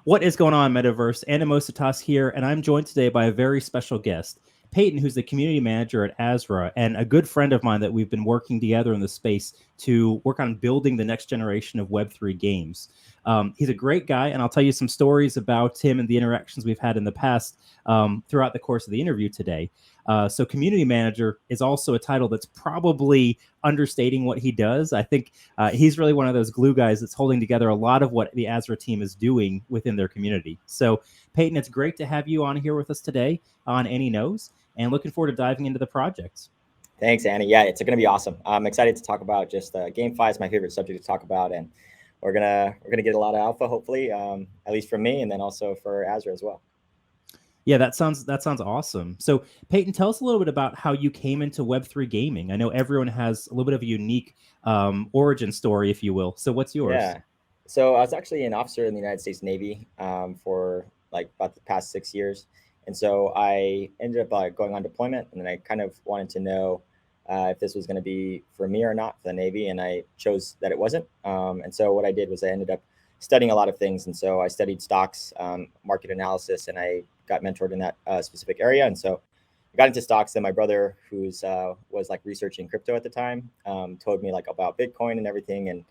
What is going on, Metaverse? Animositas here, and I'm joined today by a very special guest, Payton, who's the community manager at Azra, and a good friend of mine that we've been working together in the space to work on building the next generation of Web3 games. He's a great guy, and I'll tell you some stories about him and the interactions we've had in the past throughout the course of the interview today. So community manager is also a title that's probably understating what he does. I think he's really one of those glue guys that's holding together a lot of what the Azra team is doing within their community. So Payton, it's great to have you on here with us today on Any Knows, and looking forward to diving into the projects. Thanks, Annie. Yeah, it's going to be awesome. I'm excited to talk about just GameFi is my favorite subject to talk about, and we're gonna get a lot of alpha, hopefully, at least from me, and then also for Azra as well. Yeah, that sounds awesome. So Payton, tell us a little bit about how you came into Web3 gaming. I know everyone has a little bit of a unique origin story, if you will. So what's yours? Yeah. So I was actually an officer in the United States Navy for like about the past 6 years. And so I ended up going on deployment, and then I kind of wanted to know if this was going to be for me or not for the Navy, and I chose that it wasn't. And so what I did was I ended up studying a lot of things. And so I studied stocks, market analysis, and I got mentored in that specific area. And so I got into stocks, and my brother, who's was like researching crypto at the time, told me like about Bitcoin and everything. And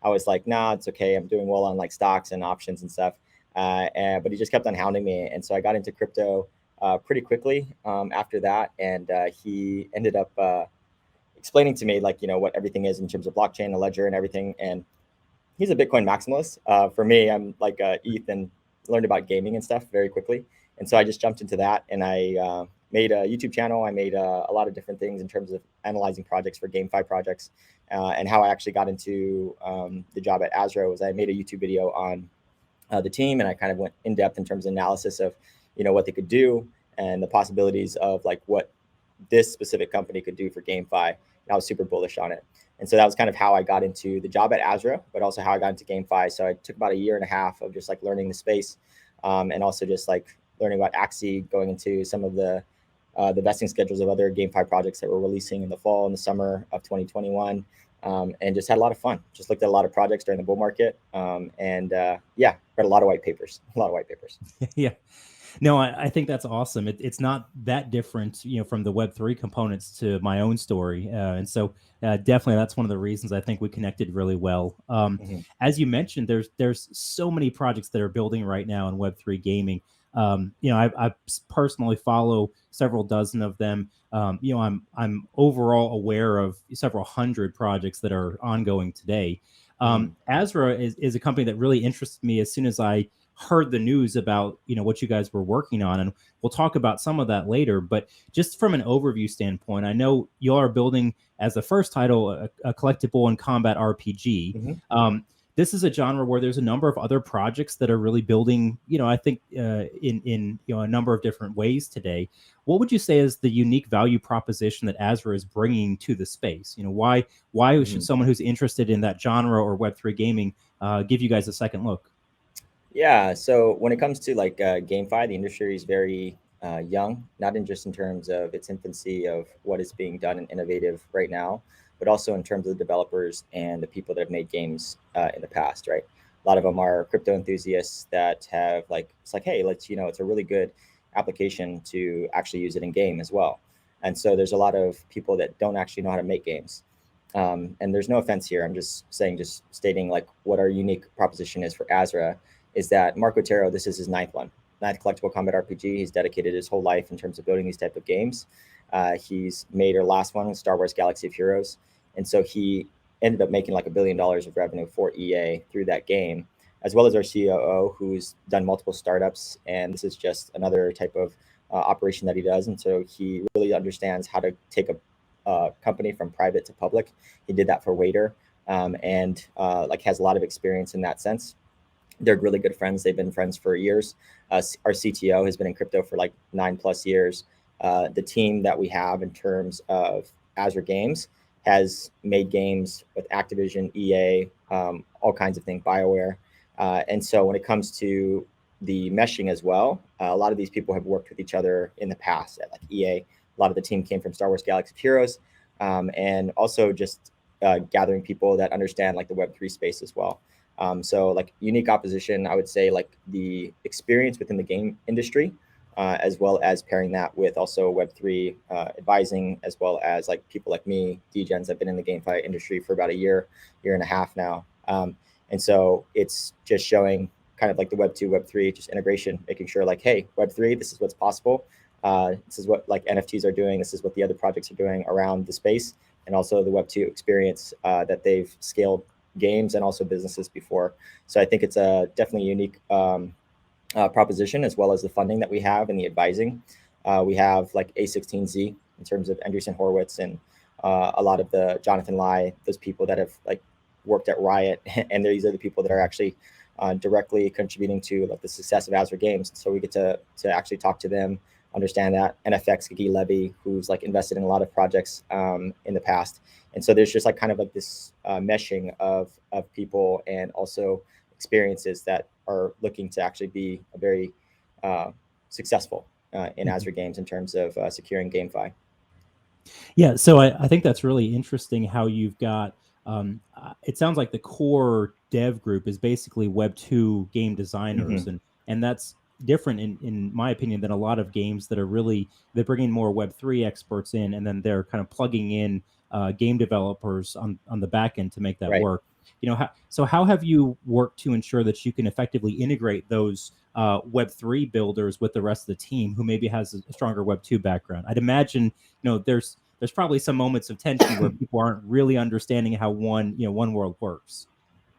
I was like, nah, it's okay. I'm doing well on like stocks and options and stuff. But he just kept on hounding me. And so I got into crypto pretty quickly after that. And he ended up explaining to me like, what everything is in terms of blockchain, the ledger and everything. And he's a Bitcoin maximalist. For me, I'm like ETH and learned about gaming and stuff very quickly. And so I just jumped into that, and I made a YouTube channel. I made a lot of different things in terms of analyzing projects for GameFi projects. And how I actually got into the job at Azra was I made a YouTube video on the team, and I kind of went in depth in terms of analysis of, what they could do and the possibilities of like what this specific company could do for GameFi. And I was super bullish on it. And so that was kind of how I got into the job at Azra, but also how I got into GameFi. So I took about a year and a half of just like learning the space, and also just like learning about Axie, going into some of the vesting schedules of other GameFi projects that were releasing in the fall and the summer of 2021. And just had a lot of fun. Just looked at a lot of projects during the bull market, and read a lot of white papers. Yeah. No, I think that's awesome. It's not that different, from the Web3 components to my own story. And so definitely that's one of the reasons I think we connected really well. As you mentioned, there's so many projects that are building right now in Web3 gaming. I personally follow several dozen of them. I'm overall aware of several hundred projects that are ongoing today. Azra is a company that really interested me as soon as I heard the news about what you guys were working on, and we'll talk about some of that later. But just from an overview standpoint, I know you are building as the first title a collectible and combat RPG. This is a genre where there's a number of other projects that are really building, I think in a number of different ways today. What would you say is the unique value proposition that Azra is bringing to the space? Why should someone who's interested in that genre or Web3 gaming give you guys a second look? Yeah, so when it comes to like GameFi, the industry is very young, not in just in terms of its infancy of what is being done and innovative right now, but also in terms of the developers and the people that have made games in the past, right? A lot of them are crypto enthusiasts that have it's like, hey, let's, it's a really good application to actually use it in game as well. And so there's a lot of people that don't actually know how to make games. And there's no offense here. I'm just stating like what our unique proposition is for Azra is that Mark Otero, this is his ninth collectible combat RPG. He's dedicated his whole life in terms of building these type of games. He's made our last one, Star Wars Galaxy of Heroes. And so he ended up making like $1 billion of revenue for EA through that game, as well as our COO, who's done multiple startups. And this is just another type of operation that he does. And so he really understands how to take a company from private to public. He did that for Waiter, and has a lot of experience in that sense. They're really good friends. They've been friends for years. Our CTO has been in crypto for like 9+ years. The team that we have in terms of Azra Games has made games with Activision, EA, all kinds of things, BioWare. And so when it comes to the meshing as well, a lot of these people have worked with each other in the past at like EA. A lot of the team came from Star Wars Galaxy of Heroes, and also just gathering people that understand like the Web3 space as well. So like unique opposition, I would say like the experience within the game industry, as well as pairing that with also Web3 advising, as well as like people like me, DGens. I've been in the GameFi industry for about a year and a half now. And so it's just showing kind of like the Web2, Web3, just integration, making sure like, hey, Web3, this is what's possible. This is what like NFTs are doing. This is what the other projects are doing around the space, and also the Web2 experience that they've scaled games and also businesses before. So I think it's a definitely unique proposition, as well as the funding that we have and the advising. We have like A16Z in terms of Andreessen Horowitz and a lot of the Jonathan Lai, those people that have like worked at Riot, and these are the people that are actually directly contributing to like the success of Azra Games. So we get to actually talk to them, understand that. NFX, Gigi Levy, who's like invested in a lot of projects in the past. And so there's just like kind of like this meshing of people and also experiences that are looking to actually be a very successful in Azra Games in terms of securing GameFi. Yeah, so I think that's really interesting how you've got. It sounds like the core dev group is basically Web2 game designers, Mm-hmm. and that's different in my opinion than a lot of games that are really they're bringing more Web3 experts in, and then they're kind of plugging in game developers on the back end to make that Right. work. How have you worked to ensure that you can effectively integrate those Web3 builders with the rest of the team who maybe has a stronger Web2 background? I'd imagine there's probably some moments of tension where people aren't really understanding how one world works.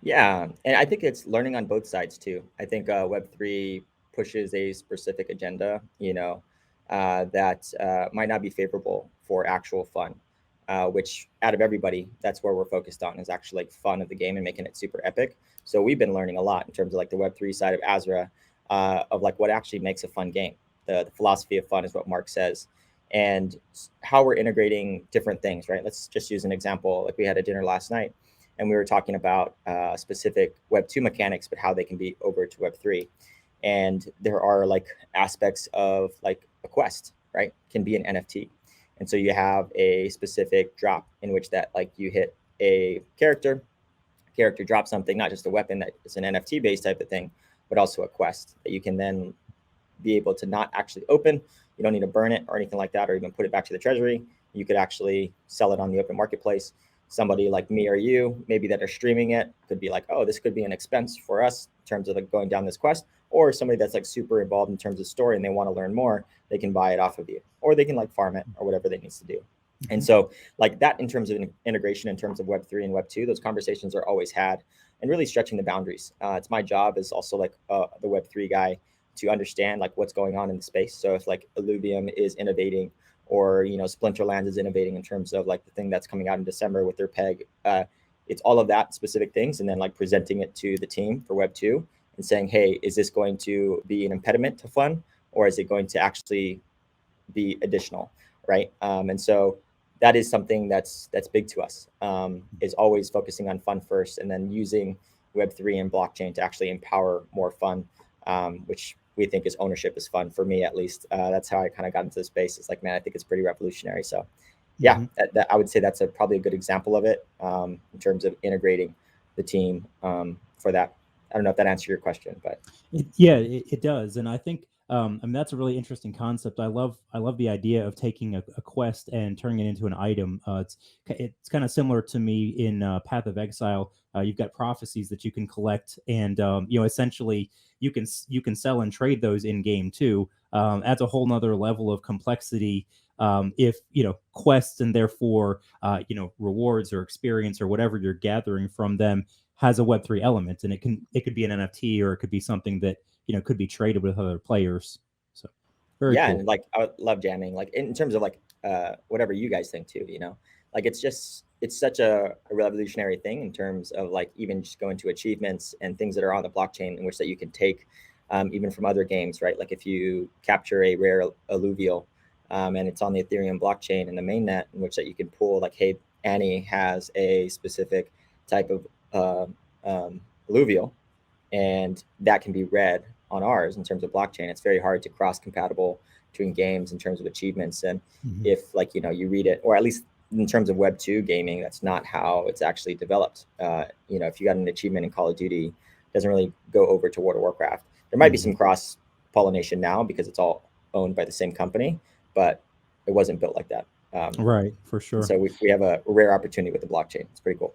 Yeah, and I think it's learning on both sides too. I think Web3 pushes a specific agenda, that might not be favorable for actual fun, which out of everybody, that's where we're focused on is actually like fun of the game and making it super epic. So we've been learning a lot in terms of like the Web3 side of Azra, of like what actually makes a fun game. The philosophy of fun is what Mark says, and how we're integrating different things, right? Let's just use an example. Like we had a dinner last night and we were talking about specific Web2 mechanics, but how they can be over to Web3. And there are like aspects of like a quest, right? Can be an NFT. And so you have a specific drop in which that like you hit a character drops something, not just a weapon that is an NFT based type of thing, but also a quest that you can then be able to not actually open. You don't need to burn it or anything like that, or even put it back to the treasury. You could actually sell it on the open marketplace. Somebody like me or you, maybe that are streaming it, could be like, oh, this could be an expense for us in terms of like going down this quest. Or somebody that's like super involved in terms of story and they want to learn more, they can buy it off of you, or they can like farm it or whatever they need to do. And so, like that, in terms of integration, in terms of Web3 and Web2, those conversations are always had, and really stretching the boundaries. It's my job as also like the Web3 guy to understand like what's going on in the space. So if like Illuvium is innovating, or Splinterlands is innovating in terms of like the thing that's coming out in December with their peg, it's all of that specific things, and then like presenting it to the team for Web2 and saying, hey, is this going to be an impediment to fun, or is it going to actually be additional, right? And so that is something that's big to us, is always focusing on fun first, and then using Web3 and blockchain to actually empower more fun, which we think is ownership is fun. For me, at least, that's how I kind of got into the space. It's like, man, I think it's pretty revolutionary. So yeah, I would say that's probably a good example of it, in terms of integrating the team, for that. I don't know if that answered your question, but It does, and I think that's a really interesting concept. I love the idea of taking a quest and turning it into an item. It's kind of similar to me in Path of Exile. You've got prophecies that you can collect, and essentially you can sell and trade those in game too. Adds a whole nother level of complexity. If quests and therefore rewards or experience or whatever you're gathering from them has a Web3 element, and it could be an NFT, or it could be something that could be traded with other players. So very yeah, cool. and like I love jamming, like in terms of like whatever you guys think too, like it's such a revolutionary thing in terms of like even just going to achievements and things that are on the blockchain in which that you can take, even from other games, right? Like if you capture a rare alluvial, and it's on the Ethereum blockchain in the mainnet, in which that you can pull like, hey, Annie has a specific type of alluvial, and that can be read on ours in terms of blockchain. It's very hard to cross compatible between games in terms of achievements. And Mhm. if like you read it, or at least in terms of Web 2 gaming, that's not how it's actually developed. If you got an achievement in Call of Duty, it doesn't really go over to World of Warcraft. There might be some cross pollination now because it's all owned by the same company, but it wasn't built like that. Right, for sure. So we have a rare opportunity with the blockchain. It's pretty cool.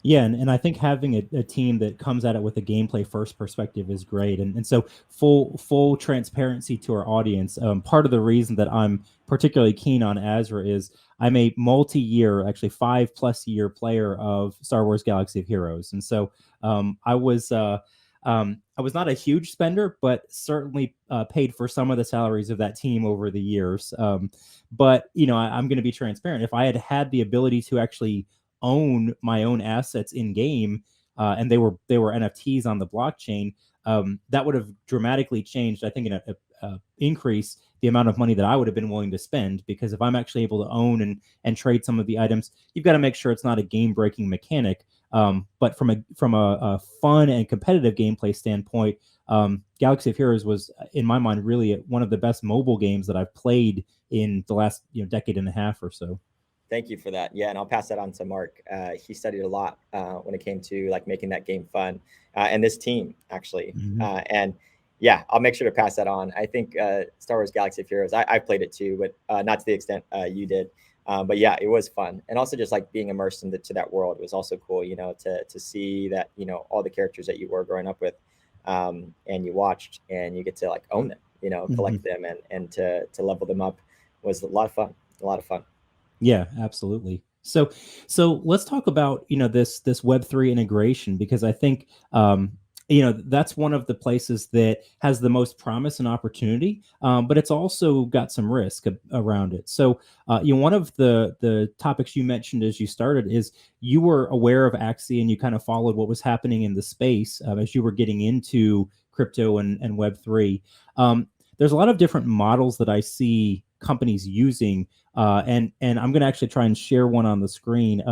Yeah, and I think having a team that comes at it with a gameplay first perspective is great. And so full transparency to our audience. Part of the reason that I'm particularly keen on Azra is I'm a multi-year, actually 5+ year player of Star Wars Galaxy of Heroes. And so I was not a huge spender, but certainly paid for some of the salaries of that team over the years. But I'm going to be transparent. If I had had the ability to actually own my own assets in game, and they were NFTs on the blockchain, that would have dramatically changed, I think, in a increase the amount of money that I would have been willing to spend. Because if I'm actually able to own and trade some of the items, you've got to make sure it's not a game breaking mechanic. But from a fun and competitive gameplay standpoint, Galaxy of Heroes was, in my mind, really one of the best mobile games that I've played in the last decade and a half or so. Thank you for that. Yeah, and I'll pass that on to Mark. He studied a lot when it came to like making that game fun, and this team actually. And yeah, I'll make sure to pass that on. I think Star Wars Galaxy of Heroes, I played it too, but not to the extent you did. But yeah, it was fun, and also just like being immersed into that world was also cool. To see that all the characters that you were growing up with, and you watched, and you get to like own them, collect them, and to level them up was a lot of fun. A lot of fun. Yeah, absolutely. So let's talk about this Web3 integration, because I think that's one of the places that has the most promise and opportunity, but it's also got some risk around it. So one of the topics you mentioned as you started is you were aware of Axie and you kind of followed what was happening in the space as you were getting into crypto and Web3. There's a lot of different models that I see companies using. And I'm going to actually try and share one on the screen.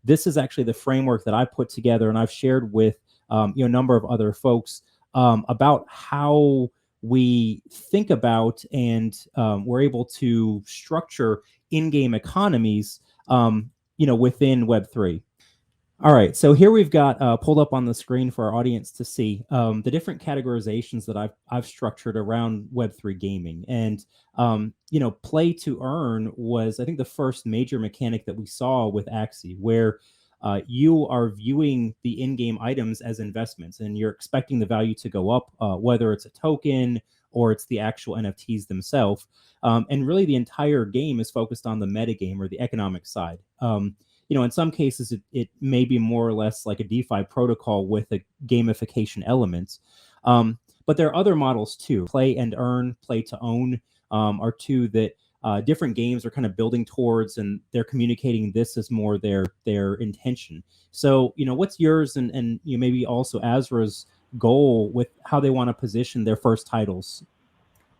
This is actually the framework that I put together, and I've shared with a number of other folks about how we think about and we're able to structure in-game economies, within Web3. All right, so here we've got pulled up on the screen for our audience to see the different categorizations that I've structured around Web3 gaming. And play to earn was, I think, the first major mechanic that we saw with Axie, where you are viewing the in-game items as investments, and you're expecting the value to go up, whether it's a token or it's the actual NFTs themselves. And really, the entire game is focused on the metagame or the economic side. In some cases, it may be more or less like a DeFi protocol with a gamification element. But there are other models too. Play and earn, play to own are two that different games are kind of building towards, and they're communicating this as more their intention. So, what's yours and maybe also Azra's goal with how they want to position their first titles?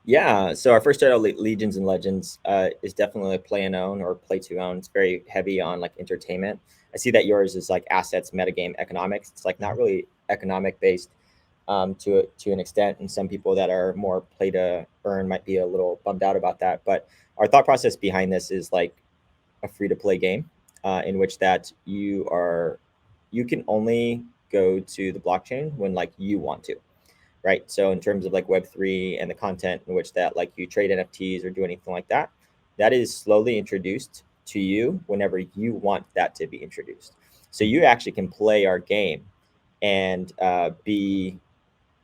Yeah, so our first title, Legions and Legends, is definitely a play and own or play to own. It's very heavy on like entertainment. I see that yours is like assets, metagame, economics. It's like not really economic based to an extent, and some people that are more play to earn might be a little bummed out about that. But our thought process behind this is like a free to play game, in which that you can only go to the blockchain when like you want to, right? So in terms of like Web3 and the content in which that like you trade NFTs or do anything like that, that is slowly introduced to you whenever you want that to be introduced. So you actually can play our game and be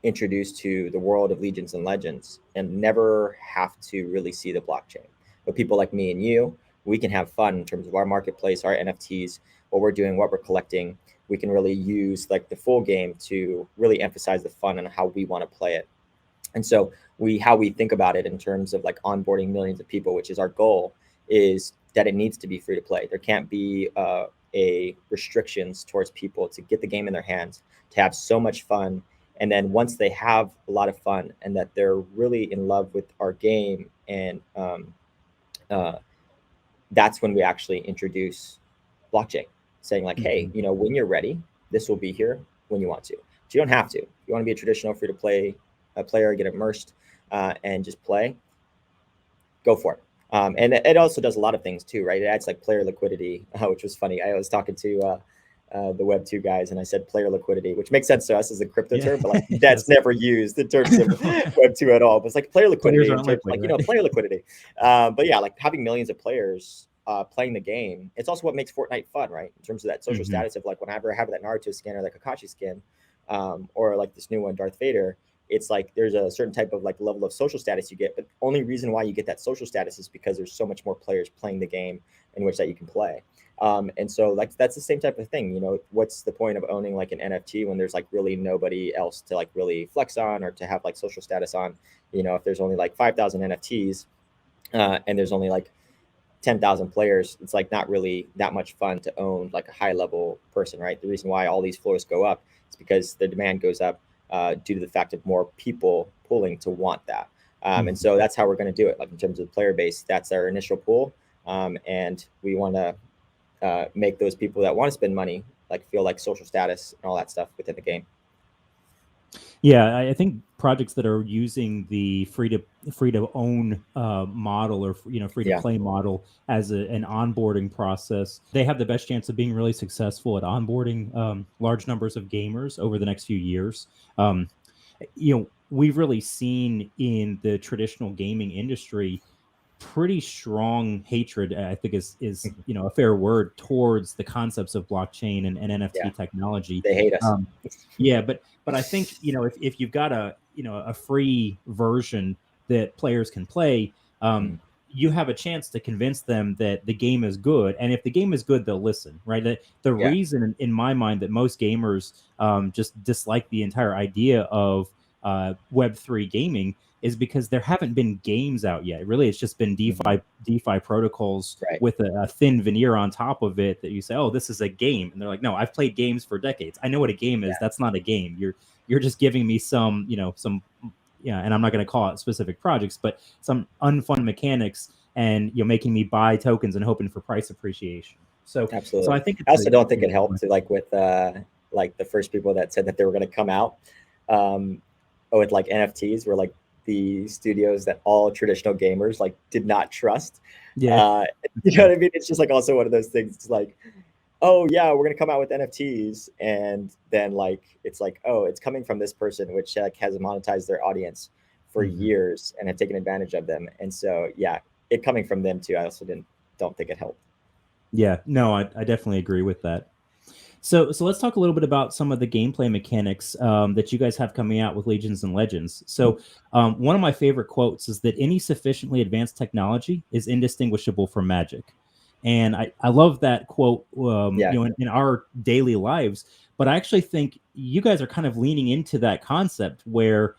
introduced to the world of Legions and Legends and never have to really see the blockchain. But people like me and you, we can have fun in terms of our marketplace, our NFTs, what we're doing, what we're collecting. We can really use like the full game to really emphasize the fun and how we want to play it. And so how we think about it in terms of like onboarding millions of people, which is our goal, is that it needs to be free to play. There can't be a restrictions towards people to get the game in their hands, to have so much fun. And then once they have a lot of fun and that they're really in love with our game, and that's when we actually introduce blockchain, saying like, hey, when you're ready, this will be here when you want to. So you don't have to. If you want to be a traditional free to play player, get immersed and just play, go for it. And it also does a lot of things too, right? It adds like player liquidity, which was funny. I was talking to the Web2 guys, and I said player liquidity, which makes sense to us as a crypto Yeah, term, but like it that's does. never used in terms of Web2 at all. But it's like player Players liquidity in aren't terms of liquid, like, right? player liquidity. But yeah, like having millions of players playing the game, it's also what makes Fortnite fun, right? In terms of that social Hmm. status of like whenever I have that Naruto skin or that Kakashi skin, or like this new one, Darth Vader, it's like there's a certain type of like level of social status you get, but only reason why you get that social status is because there's so much more players playing the game in which that you can play. And so like that's the same type of thing. What's the point of owning like an NFT when there's like really nobody else to like really flex on or to have like social status on? If there's only like 5,000 NFTs, and there's only like 10,000 players, it's like not really that much fun to own like a high level person, right? The reason why all these floors go up is because the demand goes up due to the fact of more people pulling to want that. And Hmm. so that's how we're going to do it. Like in terms of the player base, that's our initial pool. And we want to make those people that want to spend money like feel like social status and all that stuff within the game. Yeah, I think projects that are using the free to own model, or free to Yeah. play model as an onboarding process, they have the best chance of being really successful at onboarding large numbers of gamers over the next few years. Um, we've really seen in the traditional gaming industry pretty strong hatred, I think is a fair word, towards the concepts of blockchain and NFT Yeah. technology. They hate us. Um, yeah, but I think if you've got a free version that players can play, Mm. you have a chance to convince them that the game is good, and if the game is good, they'll listen. Right. The Yeah. reason, in my mind, that most gamers just dislike the entire idea of Web3 gaming is because there haven't been games out yet. Really, it's just been Hmm. DeFi protocols Right. with a thin veneer on top of it that you say, "Oh, this is a game," and they're like, "No, I've played games for decades. I know what a game is. Yeah. That's not a game. You're just giving me some yeah." And I'm not going to call it specific projects, but some unfun mechanics, and you're making me buy tokens and hoping for price appreciation. So Absolutely. I think I it's also a don't think it helped to like with like the first people that said that they were going to come out um, with like NFTs were like the studios that all traditional gamers like did not trust. yeah. Uh, you know what I mean? It's just like also one of those things. It's like, oh yeah, we're going to come out with NFTs, and then like it's like, oh, it's coming from this person, which like has monetized their audience for Mhm. years and have taken advantage of them. And so yeah, it coming from them too. I also don't think it helped. Yeah, no, I definitely agree with that. So let's talk a little bit about some of the gameplay mechanics that you guys have coming out with Legions and Legends. So one of my favorite quotes is that any sufficiently advanced technology is indistinguishable from magic. And I love that quote, Yeah. in our daily lives. But I actually think you guys are kind of leaning into that concept where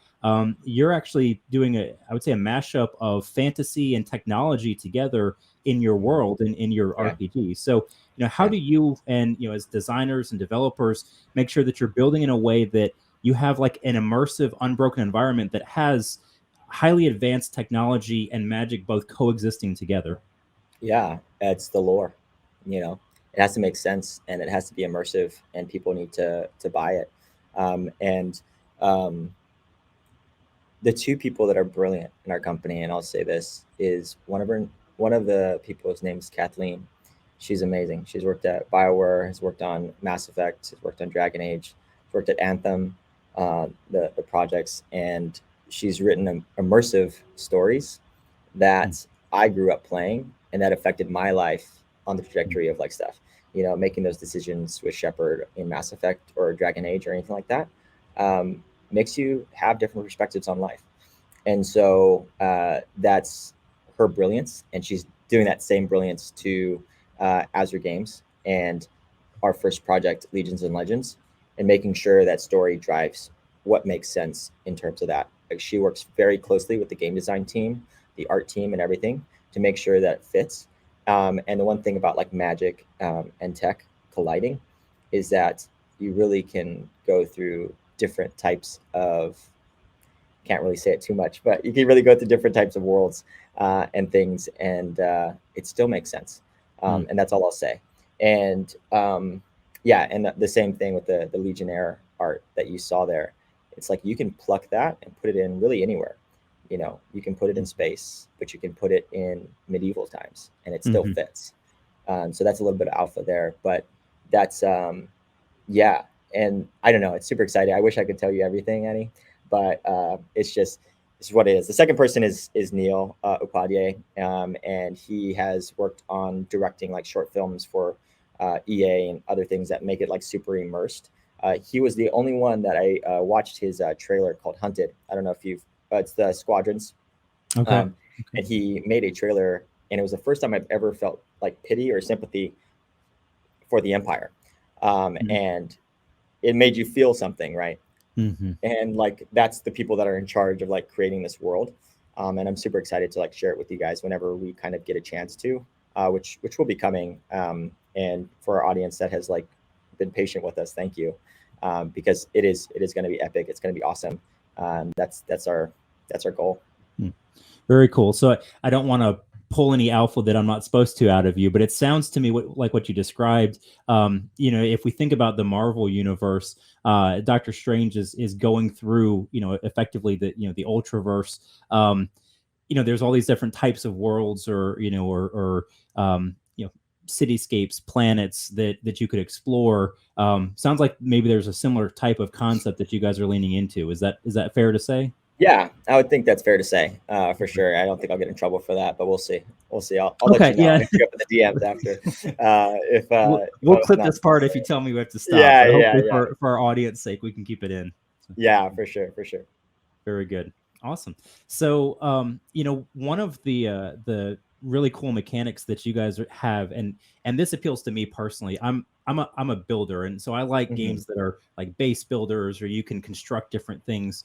you're actually doing I would say, a mashup of fantasy and technology together in your world and in your Yeah. RPG. So how Yeah. do you, and as designers and developers, make sure that you're building in a way that you have like an immersive, unbroken environment that has highly advanced technology and magic both coexisting together? Yeah, it's the lore. It has to make sense and it has to be immersive, and people need to buy it. And um, the two people that are brilliant in our company, and I'll say this, is one of the people. His name's Kathleen. She's amazing. She's worked at Bioware, has worked on Mass Effect, has worked on Dragon Age, has worked at Anthem, the projects, and she's written immersive stories Mm, that I grew up playing and that affected my life on the mm, trajectory of like stuff. Making those decisions with Shepard in Mass Effect or Dragon Age or anything like that um, makes you have different perspectives on life. And so that's her brilliance, and she's doing that same brilliance to Azra Games and our first project, Legions and Legends, and making sure that story drives what makes sense in terms of that. Like she works very closely with the game design team, the art team, and everything to make sure that it fits. And the one thing about like magic and tech colliding is that you really can go through different types of, can't really say it too much, but you can really go through different types of worlds and things, and it still makes sense. mm. And that's all I'll say. And yeah, and the same thing with the Legionnaire art that you saw there. It's like you can pluck that and put it in really anywhere. you know, you can put it in space, but you can put it in medieval times and it still Mm-hmm. fits. So that's a little bit of alpha there, but that's yeah. And I don't know, it's super exciting. I wish I could tell you everything, Annie, but it's just it's what it is. The second person is Neil Upadhyay, and he has worked on directing like short films for EA and other things that make it like super immersed. He was the only one that I watched his trailer called Hunted. I don't know if you've, it's the Squadrons, Okay. um, and he made a trailer, and it was the first time I've ever felt like pity or sympathy for the Empire, and it made you feel something, right? Mm-hmm. And like that's the people that are in charge of like creating this world, and I'm super excited to like share it with you guys whenever we kind of get a chance to, which will be coming. And for our audience that has like been patient with us, thank you, because it is going to be epic. It's going to be awesome. That's our goal. Very cool. So I don't want to pull any alpha that I'm not supposed to out of you, but it sounds to me like what you described. If we think about the Marvel universe, Doctor Strange is going through, effectively the Ultraverse. There's all these different types of worlds, or cityscapes, planets that you could explore. Sounds like maybe there's a similar type of concept that you guys are leaning into. Is that fair to say? Yeah, I would think that's fair to say, for sure. I don't think I'll get in trouble for that, but we'll see. We'll see. I'll let Okay, you know. I'll yeah. hit you up in the DMs after. If We'll if clip not, this part if you tell me we have to stop, yeah, but yeah, hopefully yeah, for our audience sake, we can keep it in. So, yeah, for sure, for sure. very good. Awesome. So, one of the really cool mechanics that you guys have, and this appeals to me personally. I'm a builder, and so I like Hmm. games that are like base builders, or you can construct different things.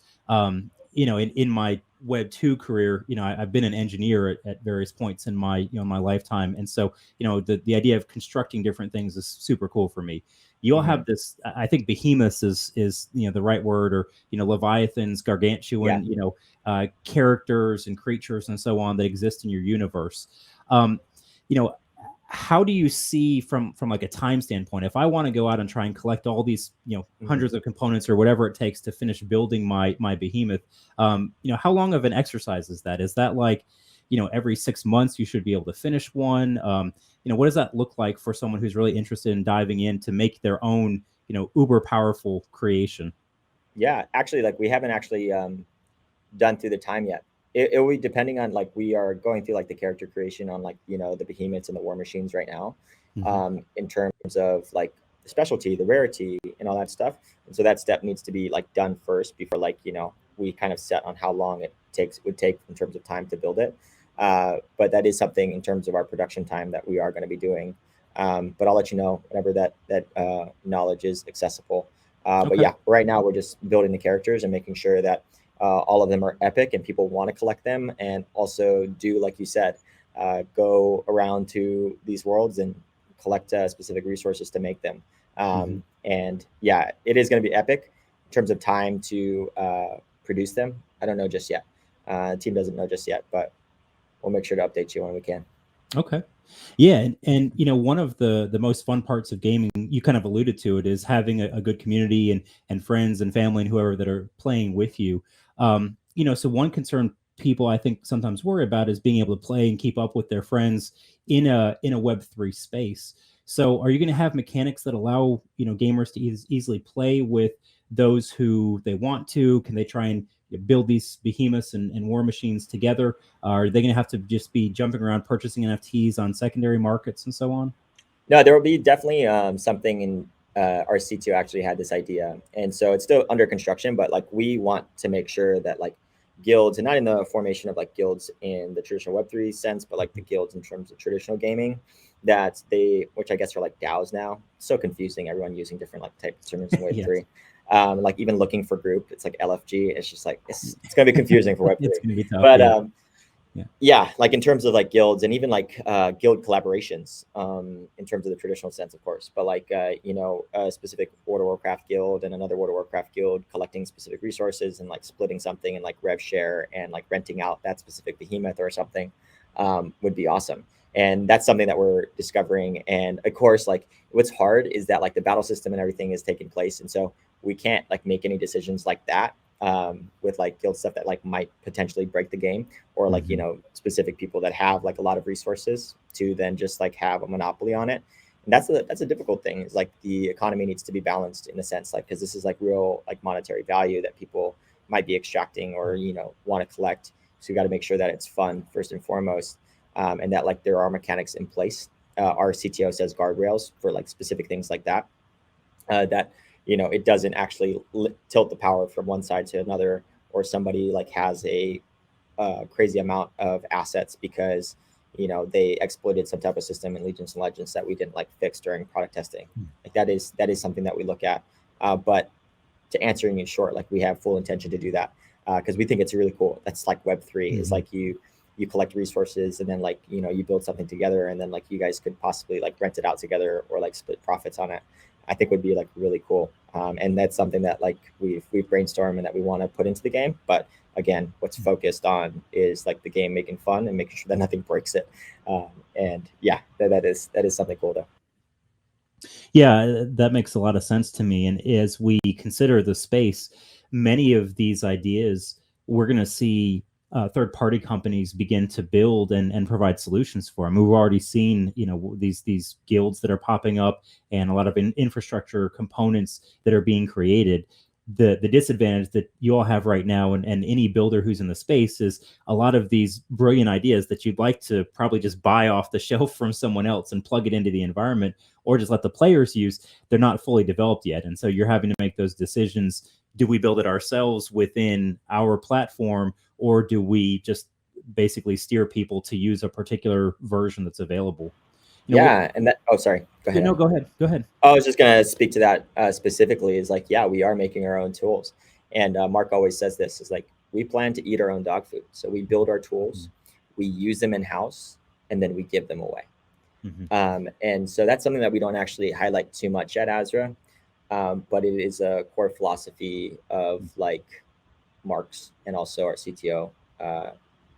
In my Web 2 career, I've been an engineer at various points in my lifetime, and so the idea of constructing different things is super cool for me. You all Hmm. have this. I think behemoths is the right word, or leviathans, Yeah. gargantuan, characters and creatures and so on that exist in your universe. Um, you know, how do you see from like a time standpoint, if I want to go out and try and collect all these Hmm. hundreds of components or whatever it takes to finish building my behemoth, how long of an exercise is that like every 6 months you should be able to finish one? What does that look like for someone who's really interested in diving in to make their own uber powerful creation? Yeah, actually, like we haven't actually done through the time yet. It will be depending on like we are going through like the character creation on like the behemoths and the war machines right now, Mm-hmm. in terms of like the specialty, the rarity, and all that stuff. And so that step needs to be like done first before like we kind of set on how long it would take in terms of time to build it. But that is something in terms of our production time that we are going to be doing. But I'll let you know whenever that knowledge is accessible. But Okay. yeah, right now we're just building the characters and making sure that all of them are epic and people want to collect them, and also do like you said, go around to these worlds and collect specific resources to make them. Mm-hmm. And yeah, it is going to be epic in terms of time to produce them. I don't know just yet. The team doesn't know just yet, but we'll make sure to update you when we can. Okay. Yeah, and one of the most fun parts of gaming, you kind of alluded to it, is having a good community and friends and family and whoever that are playing with you. So one concern people I think sometimes worry about is being able to play and keep up with their friends in a Web 3 space. So are you going to have mechanics that allow gamers to easily play with those who they want to? Can they try and build these behemoths and war machines together? Are they going to have to just be jumping around purchasing NFTs on secondary markets and so on? No, there will be definitely something in our C2 actually had this idea. And so it's still under construction, but like we want to make sure that like guilds, and not in the formation of like guilds in the traditional Web3 sense, but like the guilds in terms of traditional gaming, that they, which I guess are like DAOs now. So confusing, everyone using different like type of terms in Yes, Web3. Like even looking for group, it's like LFG. It's just like it's gonna be confusing for it's Web3. going to be tough. But Yeah, yeah. yeah, like in terms of like guilds and even like guild collaborations, in terms of the traditional sense, of course, but like a specific World of Warcraft guild and another World of Warcraft guild collecting specific resources and like splitting something and like rev share and like renting out that specific behemoth or something, would be awesome. And that's something that we're discovering. And of course, like what's hard is that like the battle system and everything is taking place, and so we can't like make any decisions like that with like guild stuff that like might potentially break the game, or like specific people that have like a lot of resources to then just like have a monopoly on it. And that's a difficult thing. Is like the economy needs to be balanced in a sense, like because this is like real like monetary value that people might be extracting or want to collect. So you got to make sure that it's fun first and foremost, and that like there are mechanics in place. Our CTO says guardrails for like specific things like that. That it doesn't actually tilt the power from one side to another, or somebody like has a crazy amount of assets because they exploited some type of system in Legions and Legends that we didn't like fix during product testing. Like that is something that we look at. But to answering in short, like we have full intention to do that because we think it's really cool. That's like Web3 is like you collect resources and then like you build something together, and then like you guys could possibly like rent it out together or like split profits on it. I think would be like really cool. And that's something that like we've brainstormed and that we want to put into the game. But again, what's focused on is like the game making fun and making sure that nothing breaks it. And yeah, that is something cool though. Yeah, that makes a lot of sense to me. And as we consider the space, many of these ideas we're going to see third-party companies begin to build and provide solutions for. I mean, we've already seen these guilds that are popping up and a lot of infrastructure components that are being created. The disadvantage that you all have right now, and any builder who's in the space, is a lot of these brilliant ideas that you'd like to probably just buy off the shelf from someone else and plug it into the environment, or just let the players use. They're not fully developed yet, and so you're having to make those decisions. Do we build it ourselves within our platform, or do we just basically steer people to use a particular version that's available? Yeah, and that. Oh, sorry. Go ahead. No, go ahead. Go ahead. I was just gonna speak to that specifically. Is like, yeah, we are making our own tools, and Mark always says this is like we plan to eat our own dog food. So we build our tools, we use them in house, and then we give them away. And so that's something that we don't actually highlight too much at Azra, but it is a core philosophy of like Mark's and also our CTO,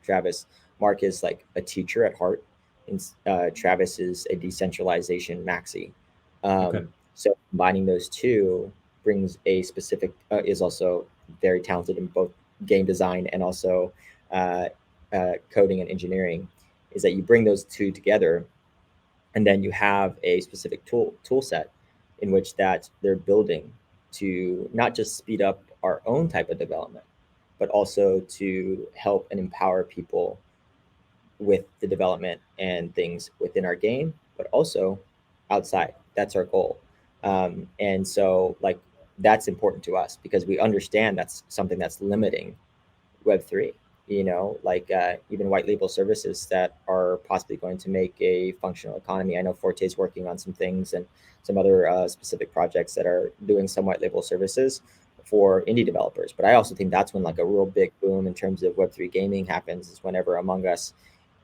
Travis. Mark is like a teacher at heart, and Travis is a decentralization maxi. Okay. So combining those two brings a specific, is also very talented in both game design and also coding and engineering, is that you bring those two together, and then you have a specific tool set in which that they're building to not just speed up our own type of development, but also to help and empower people with the development and things within our game, but also outside. That's our goal. And so like that's important to us because we understand that's something that's limiting Web3. Like even white label services that are possibly going to make a functional economy. I know Forte is working on some things and some other specific projects that are doing some white label services for indie developers. But I also think that's when like a real big boom in terms of Web3 gaming happens, is whenever Among Us,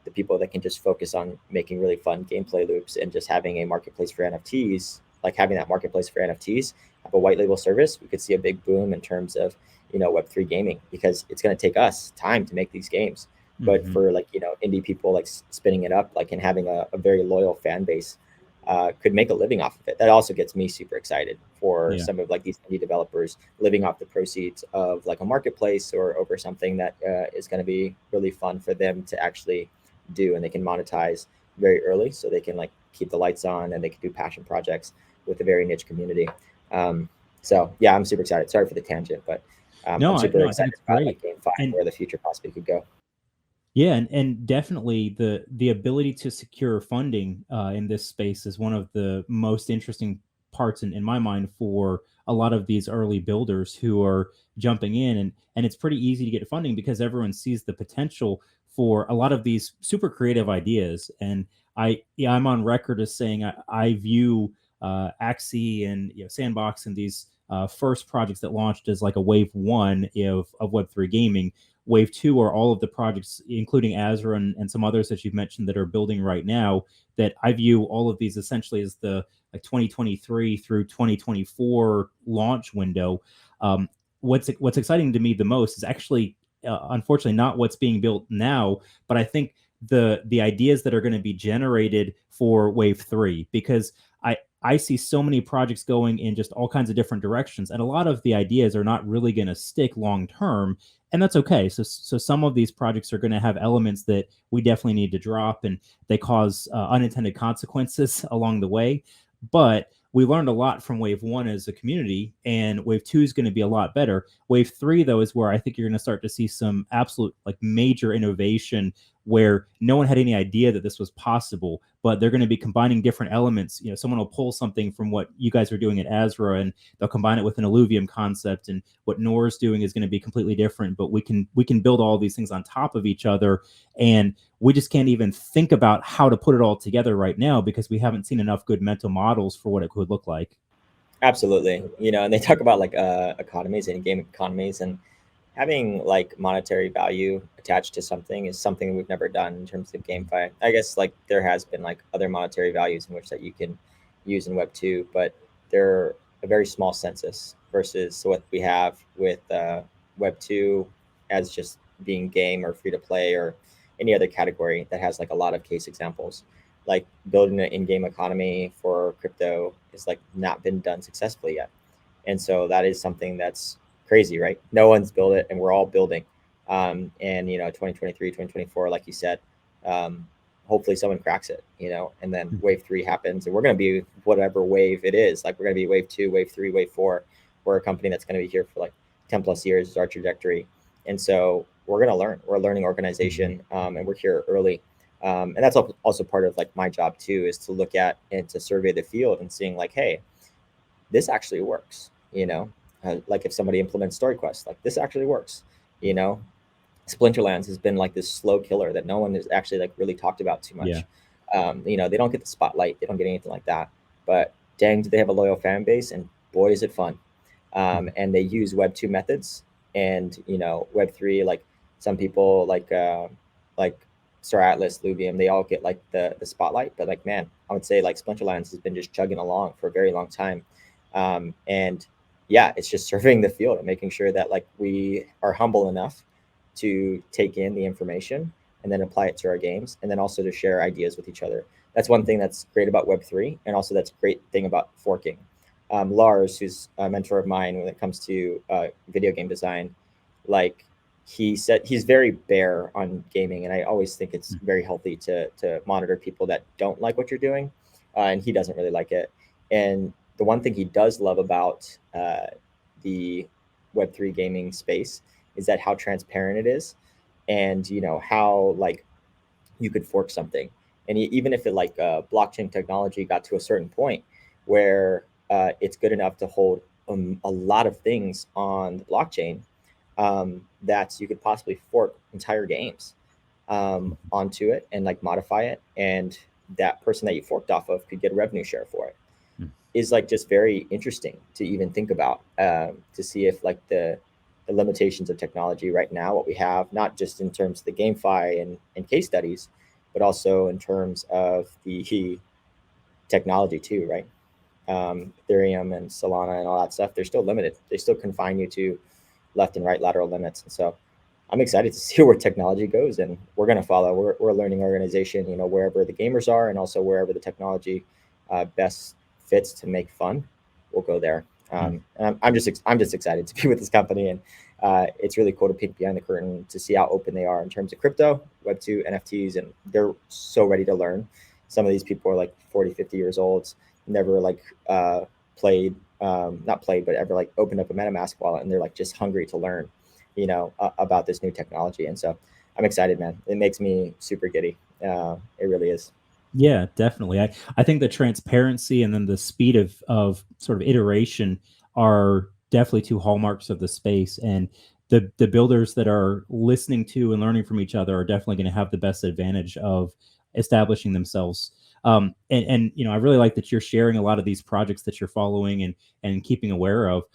the people that can just focus on making really fun gameplay loops and just having a marketplace for NFTs, like having that marketplace for NFTs, have a white label service, we could see a big boom in terms of Web3 gaming, because it's going to take us time to make these games. But for like indie people like spinning it up, like, and having a very loyal fan base, could make a living off of it. That also gets me super excited for some of like these indie developers living off the proceeds of like a marketplace or over something that is going to be really fun for them to actually do, and they can monetize very early, so they can like keep the lights on and they can do passion projects with a very niche community. So yeah, I'm super excited. Sorry for the tangent, but No, I'm super I think excited it's about great. like Game 5, And where the future possibly could go. yeah, and definitely the ability to secure funding in this space is one of the most interesting parts in my mind for a lot of these early builders who are jumping in, and it's pretty easy to get funding because everyone sees the potential for a lot of these super creative ideas. And I'm on record as saying I view Axie and Sandbox and these first projects that launched as like a wave one of Web3 gaming. Wave two are all of the projects, including Azra and some others that you've mentioned that are building right now, that I view all of these essentially as the like 2023 through 2024 launch window. What's exciting to me the most is actually, unfortunately, not what's being built now, but I think the ideas that are going to be generated for wave three, because I see so many projects going in just all kinds of different directions, and a lot of the ideas are not really going to stick long term, and that's okay. So some of these projects are going to have elements that we definitely need to drop, and they cause unintended consequences along the way. But we learned a lot from wave one as a community, and wave two is going to be a lot better. Wave three, though, is where I think you're going to start to see some absolute like major innovation where no one had any idea that this was possible, but they're going to be combining different elements. You know, someone will pull something from what you guys are doing at Azra, and they'll combine it with an alluvium concept, and what Nora's doing is going to be completely different. But we can build all these things on top of each other, and we just can't even think about how to put it all together right now because we haven't seen enough good mental models for what it could look like. Absolutely. And they talk about like economies and game economies, and having like monetary value attached to something is something we've never done in terms of GameFi. I guess like there has been like other monetary values in which that you can use in Web 2, but they're a very small census versus what we have with Web 2 as just being game or free to play or any other category that has like a lot of case examples. Like building an in-game economy for crypto is like not been done successfully yet. And so that is something that's crazy, right? No one's built it, and we're all building. And 2023, 2024, like you said, hopefully someone cracks it, and then wave three happens, and we're going to be whatever wave it is. Like we're going to be wave two, wave three, wave four. We're a company that's going to be here for like 10 plus years is our trajectory. And so we're going to learn. We're a learning organization, and we're here early. And that's also part of like my job too, is to look at and to survey the field and seeing like, hey, this actually works. Like if somebody implements story quests, like this actually works. you know Splinterlands has been like this slow killer that no one has actually like really talked about too much. Yeah. They don't get the spotlight, they don't get anything like that, but dang, do they have a loyal fan base, and boy is it fun. And they use Web 2 methods, and Web 3, like some people like Star Atlas, Luvium, they all get like the spotlight, but like, man, I would say like Splinterlands has been just chugging along for a very long time. And yeah, it's just surveying the field and making sure that like we are humble enough to take in the information and then apply it to our games, and then also to share ideas with each other. That's one thing that's great about Web3, and also that's a great thing about forking. Lars, who's a mentor of mine when it comes to video game design, like he said, he's very bare on gaming, and I always think it's very healthy to monitor people that don't like what you're doing, and he doesn't really like it. And the one thing he does love about the Web3 gaming space is that how transparent it is, and how like you could fork something, and even if it like blockchain technology got to a certain point where it's good enough to hold a lot of things on the blockchain, that you could possibly fork entire games onto it and like modify it, and that person that you forked off of could get a revenue share for it. Is like just very interesting to even think about, to see if like the limitations of technology right now, what we have, not just in terms of the GameFi and case studies, but also in terms of the technology too, right? Ethereum and Solana and all that stuff, they're still limited. They still confine you to left and right lateral limits. And so I'm excited to see where technology goes, and we're going to follow. We're a learning organization, wherever the gamers are, and also wherever the technology best fits to make fun, we'll go there. And I'm just excited to be with this company, and it's really cool to peek behind the curtain to see how open they are in terms of crypto, Web 2, NFTs, and they're so ready to learn. Some of these people are like 40, 50 years old, never like played, not played, but ever like opened up a MetaMask wallet, and they're like just hungry to learn, about this new technology. And so I'm excited, man. It makes me super giddy. It really is. Yeah, definitely. I think the transparency and then the speed of sort of iteration are definitely two hallmarks of the space. And the builders that are listening to and learning from each other are definitely going to have the best advantage of establishing themselves. And I really like that you're sharing a lot of these projects that you're following and keeping aware of.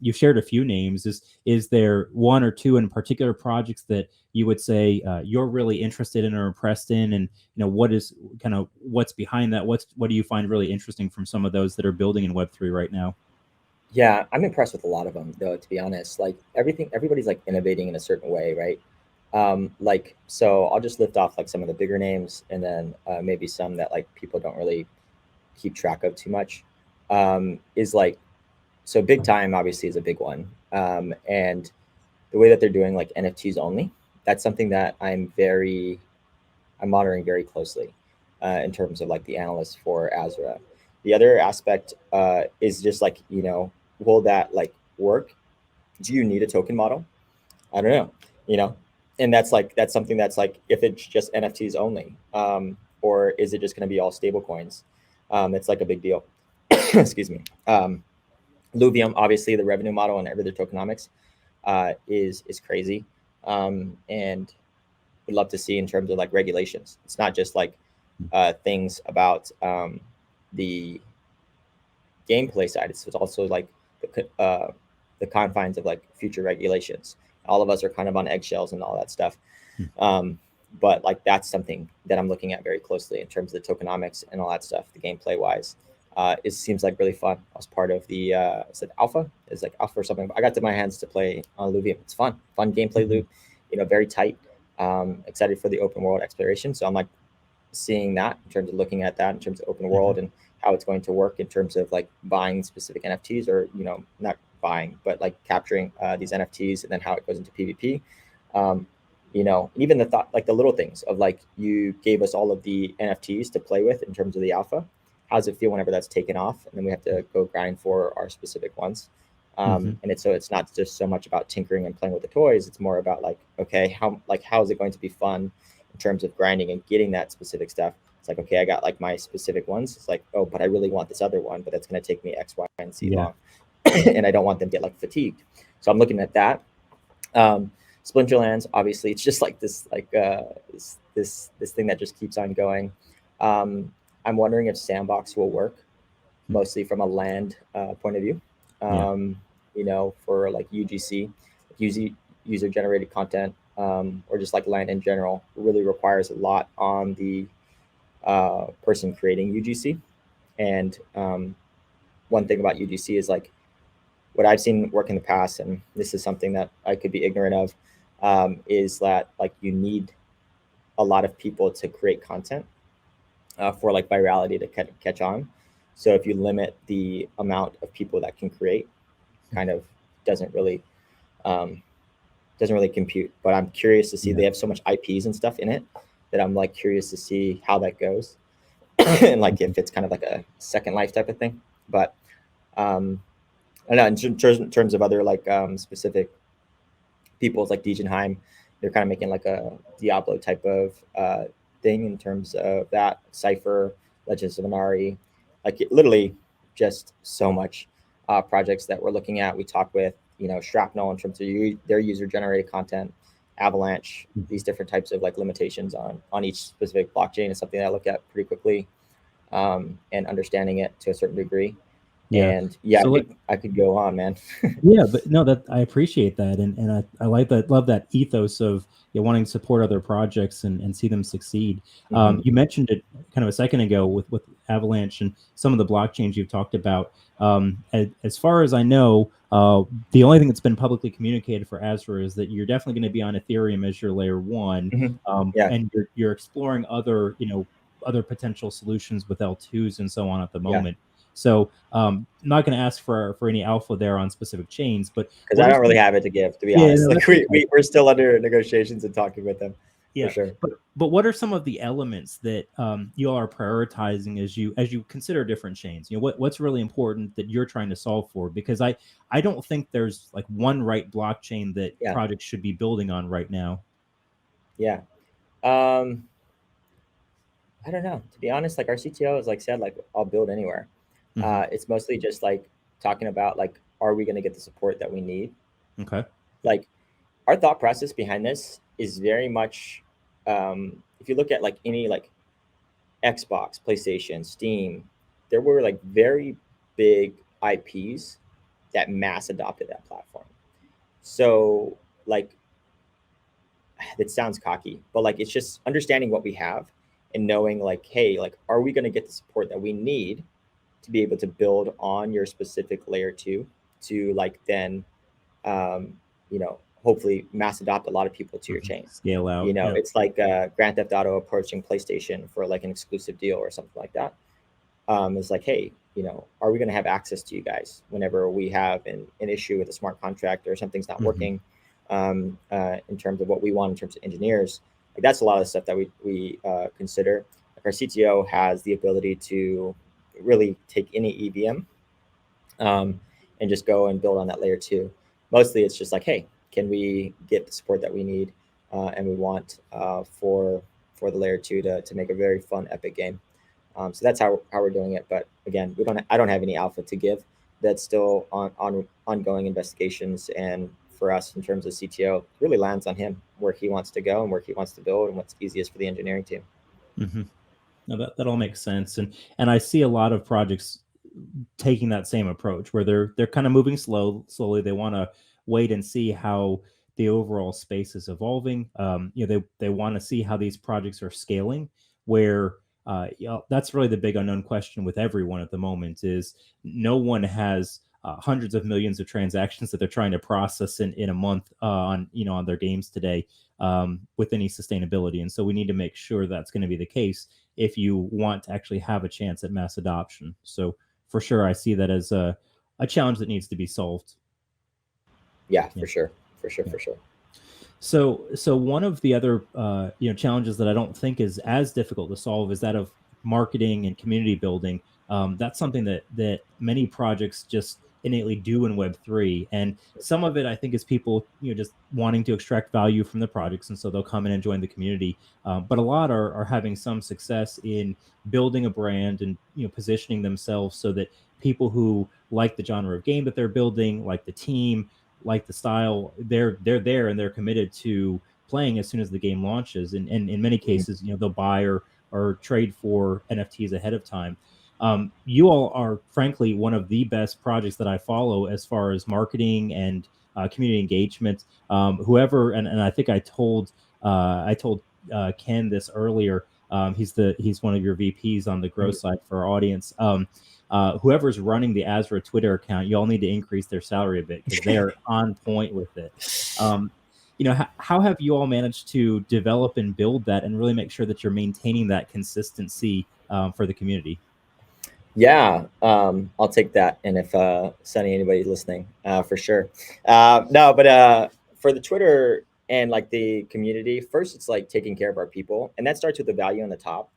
You shared a few names. Is there one or two in particular projects that you would say you're really interested in or impressed in, and what is kind of what's behind that? What do you find really interesting from some of those that are building in Web3 right now? Yeah, I'm impressed with a lot of them, though, to be honest. Like everybody's like innovating in a certain way, right? Like, so I'll just lift off like some of the bigger names, and then maybe some that like people don't really keep track of too much, is like, so big time obviously is a big one, and the way that they're doing like NFTs only, that's something that I'm monitoring very closely, in terms of like the analysts for Azra. The other aspect is just like, will that like work? Do you need a token model? I don't know, you know, and that's something that's like, if it's just NFTs only, or is it just going to be all stable coins? It's like a big deal. Excuse me. Luvium, obviously, the revenue model and every other tokenomics is crazy, and would love to see in terms of like regulations. It's not just like things about the gameplay side. It's also like the confines of like future regulations. All of us are kind of on eggshells and all that stuff. But like that's something that I'm looking at very closely in terms of the tokenomics and all that stuff, the gameplay wise. It seems like really fun. I was part of the is it alpha? It's like alpha or something. I got to my hands to play on Luvium. It's fun gameplay loop. Very tight. Excited for the open world exploration. So I'm like seeing that in terms of looking at that in terms of open world and how it's going to work in terms of like buying specific NFTs, or not buying but like capturing these NFTs, and then how it goes into PvP. Even the thought, like the little things of like, you gave us all of the NFTs to play with in terms of the alpha. How does it feel whenever that's taken off and then we have to go grind for our specific ones? And it's not just so much about tinkering and playing with the toys. It's more about like, okay, how is it going to be fun in terms of grinding and getting that specific stuff? It's like, okay, I got like my specific ones. It's like, oh, but I really want this other one, but that's going to take me X, Y, and Z long. And I don't want them to get like fatigued. So I'm looking at that. Splinterlands, obviously, it's just like this, like this thing that just keeps on going. I'm wondering if Sandbox will work, mostly from a land point of view. For like UGC, user generated content, or just like land in general, really requires a lot on the person creating UGC. And one thing about UGC is like, what I've seen work in the past, and this is something that I could be ignorant of, is that like you need a lot of people to create content for like virality to catch on. So if you limit the amount of people that can create, kind of doesn't really compute. But I'm curious to see, they have so much IPs and stuff in it that I'm like curious to see how that goes, and like if it's kind of like a Second Life type of thing. But I don't know, in terms of other like specific people's like Degenheim, they're kind of making like a Diablo type of thing in terms of that. Cypher, Legends of Inari, like literally just so much projects that we're looking at. We talk with Shrapnel in terms of their user generated content, Avalanche, these different types of like limitations on each specific blockchain is something that I look at pretty quickly, and understanding it to a certain degree. And so I could go on, man. But no, that I appreciate that, and I like that, love that ethos of wanting to support other projects and see them succeed. You mentioned it kind of a second ago with Avalanche and some of the blockchains you've talked about. As far as I know, the only thing that's been publicly communicated for Azra is that you're definitely going to be on Ethereum as your layer one, and you're exploring other other potential solutions with L2s and so on at the moment. So I'm not going to ask for any alpha there on specific chains, but because I don't really have it to give, to be honest. Like we're still under negotiations and talking with them. For sure. But what are some of the elements that you all are prioritizing as you consider different chains? What's really important that you're trying to solve for? Because I don't think there's like one right blockchain that projects should be building on right now. I don't know, to be honest. Like our CTO has like said, like I'll build anywhere. It's mostly just like talking about like, are we going to get the support that we need? Okay. Like our thought process behind this is very much, if you look at like any like Xbox, PlayStation, Steam, there were like very big IPs that mass adopted that platform. So like, that sounds cocky, but like it's just understanding what we have and knowing like, hey, like, are we going to get the support that we need to be able to build on your specific layer 2 to like then hopefully mass adopt a lot of people to your chain, scale out. It's like Grand Theft Auto approaching PlayStation for like an exclusive deal or something like that. is like, hey, are we going to have access to you guys whenever we have an issue with a smart contract or something's not Mm-hmm. working, in terms of what we want in terms of engineers. Like that's a lot of the stuff that we consider. Like our CTO has the ability to really take any EVM, and just go and build on that layer two. Mostly, it's just like, hey, can we get the support that we need and we want for the layer two to make a very fun, epic game. So that's how we're doing it. But again, I don't have any alpha to give. That's still on ongoing investigations, and for us in terms of CTO, it really lands on him where he wants to go and where he wants to build and what's easiest for the engineering team. Mm-hmm. No, that all makes sense, and I see a lot of projects taking that same approach where they're kind of moving slowly. They want to wait and see how the overall space is evolving. They want to see how these projects are scaling. Where that's really the big unknown question with everyone at the moment is no one has hundreds of millions of transactions that they're trying to process in a month on their games today with any sustainability. And so we need to make sure that's going to be the case if you want to actually have a chance at mass adoption. So for sure, I see that as a challenge that needs to be solved. Yeah, Yeah. for sure, for sure, Yeah. for sure. So one of the other challenges that I don't think is as difficult to solve is that of marketing and community building. That's something that many projects just innately do in Web3, and some of it I think is people just wanting to extract value from the projects, and so they'll come in and join the community. But a lot are having some success in building a brand and positioning themselves so that people who like the genre of game that they're building, like the team, like the style, they're there and they're committed to playing as soon as the game launches. And in many cases, they'll buy or trade for NFTs ahead of time. You all are frankly one of the best projects that I follow as far as marketing and community engagement. Whoever and I think I told Ken this earlier. He's one of your VPs on the growth side for our audience. Whoever's running the Azra Twitter account, you all need to increase their salary a bit because they are on point with it. How have you all managed to develop and build that and really make sure that you're maintaining that consistency for the community? Yeah, I'll take that. And if Sunny, anybody listening, for sure. No, but for the Twitter and like the community, first it's like taking care of our people, and that starts with the value on the top.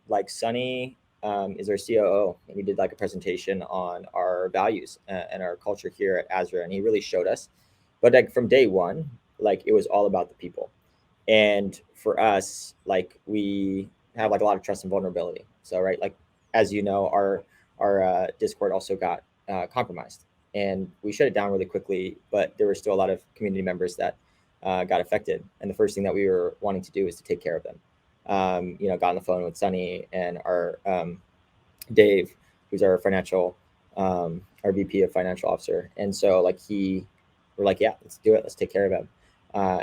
Like Sunny is our COO, and he did like a presentation on our values and our culture here at Azra, and he really showed us. But like from day one, like it was all about the people, and for us, like we have like a lot of trust and vulnerability. So right, like as you know, our Discord also got compromised, and we shut it down really quickly. But there were still a lot of community members that got affected, and the first thing that we were wanting to do is to take care of them. Got on the phone with Sunny and our Dave, who's our our VP of financial officer, and so like we're like, yeah, let's do it, let's take care of him,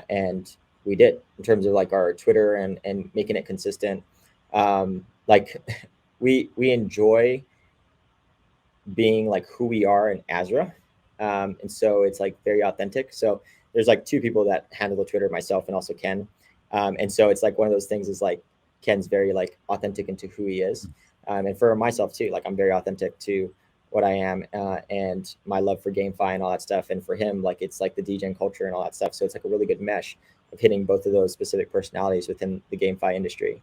and we did in terms of like our Twitter and making it consistent. Like we enjoy being like who we are in Azra. And so it's like very authentic. So there's like two people that handle the Twitter, myself and also Ken. And so it's like one of those things is like Ken's very like authentic into who he is. And for myself too, like I'm very authentic to what I am and my love for GameFi and all that stuff. And for him, like it's like the DJing culture and all that stuff. So it's like a really good mesh of hitting both of those specific personalities within the GameFi industry.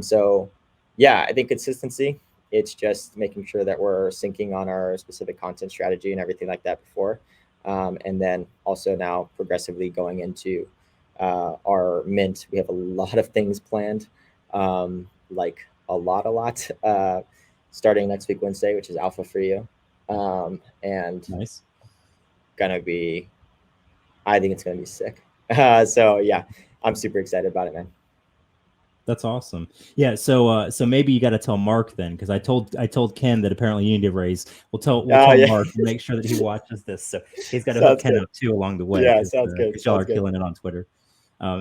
So yeah, I think consistency. It's just making sure that we're syncing on our specific content strategy and everything like that before. And then also now progressively going into our mint. We have a lot of things planned, like a lot, starting next week, Wednesday, which is alpha for you. And Nice. gonna be, I think it's gonna be sick. So yeah, I'm super excited about it, man. That's awesome. Yeah. So maybe you got to tell Mark then, because I told Ken that apparently you need to raise. We'll tell Yeah. Mark and make sure that he watches this. So he's got to hook Sounds Ken good. up too along the way Yeah, because sounds good. y'all Sounds are good. killing it on Twitter.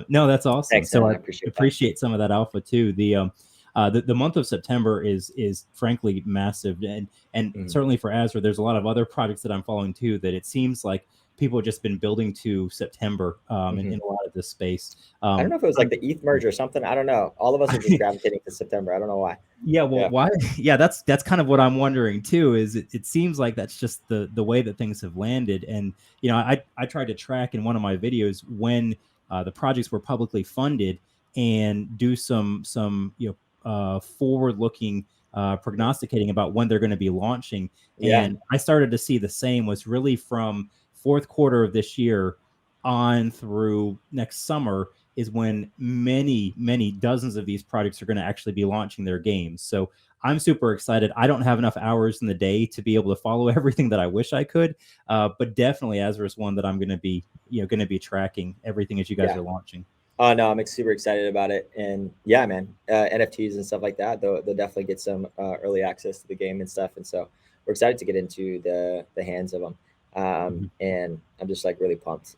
No, that's awesome. Thanks, So man. I I appreciate that. appreciate some of that alpha too. The month of September is frankly massive, and Mm. certainly for Azra, there's a lot of other projects that I'm following too. That it seems like people have just been building to September Hmm. in a lot of this space. I don't know if it was like I'm the ETH merge or something. I don't know. All of us are just gravitating to September. I don't know why. Yeah, well, Yeah. why? Yeah, that's kind of what I'm wondering too. Is it seems like that's just the way that things have landed, and I tried to track in one of my videos when the projects were publicly funded and do some forward looking prognosticating about when they're going to be launching, Yeah. and I started to see the same was really from fourth quarter of this year on through next summer is when many dozens of these projects are going to actually be launching their games. So I'm super excited. I don't have enough hours in the day to be able to follow everything that I wish I could, but definitely Azra is one that I'm going to be going to be tracking everything as you guys Yeah. are launching. Oh no, I'm super excited about it, and yeah, man, NFTs and stuff like that. They'll definitely get some early access to the game and stuff, and so we're excited to get into the hands of them. Mhm. And I'm just like really pumped.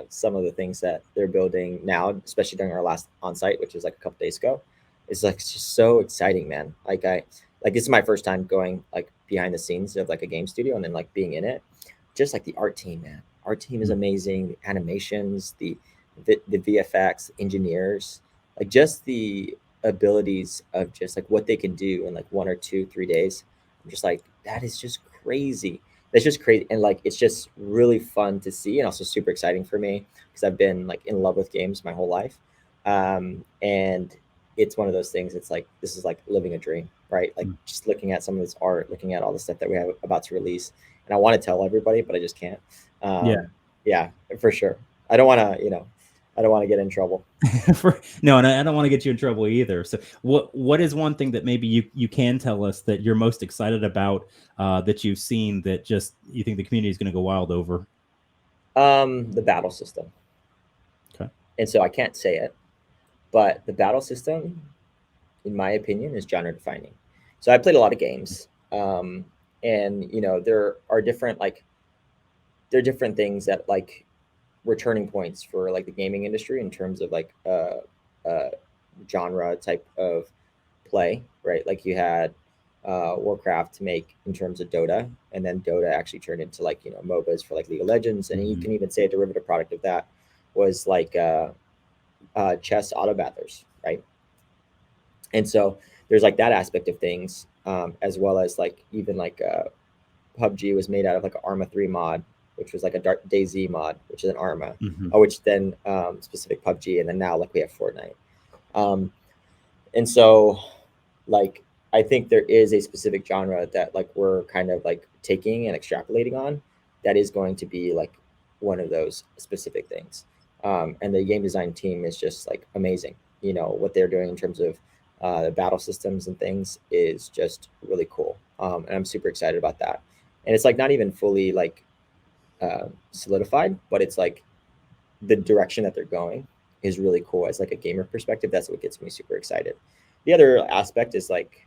Some of the things that they're building now, especially during our last on site, which was like a couple days ago, is like it's just so exciting, man. Like this is my first time going like behind the scenes of like a game studio and then like being in it. Just like the art team, man. Art team is Mhm. amazing. The animations, the VFX engineers, like just the abilities of just like what they can do in like 1 or 2, 3 days. I'm just like, that is just crazy. That's just crazy. And like, it's just really fun to see and also super exciting for me because I've been like in love with games my whole life. And it's one of those things. It's like, this is like living a dream, right? Like Mhm. just looking at some of this art, looking at all the stuff that we have about to release. And I want to tell everybody, but I just can't. Yeah. Yeah, for sure. I don't want to, I don't want to get in trouble. No, and I don't want to get you in trouble either. So, what is one thing that maybe you can tell us that you're most excited about that you've seen that just you think the community is going to go wild over? The battle system. Okay. And so I can't say it, but the battle system, in my opinion, is genre defining. So I played a lot of games, and there are different there are different things that like were turning points for like the gaming industry in terms of like uh, genre type of play, right? Like you had Warcraft to make in terms of Dota, and then Dota actually turned into like MOBAs for like League of Legends, and you Mhm. can even say a derivative product of that was like chess auto battlers, right? And so there's like that aspect of things, as well as like even like PUBG was made out of like an Arma 3 mod, which was like a Dark DayZ mod, which is an Arma, Mhm. which then specific PUBG, and then now like we have Fortnite. Um, and so like I think there is a specific genre that like we're kind of like taking and extrapolating on that is going to be like one of those specific things. And the game design team is just like amazing. What they're doing in terms of the battle systems and things is just really cool. And I'm super excited about that. And it's like not even fully like solidified, but it's like the direction that they're going is really cool as like a gamer perspective. That's what gets me super excited. The other aspect is like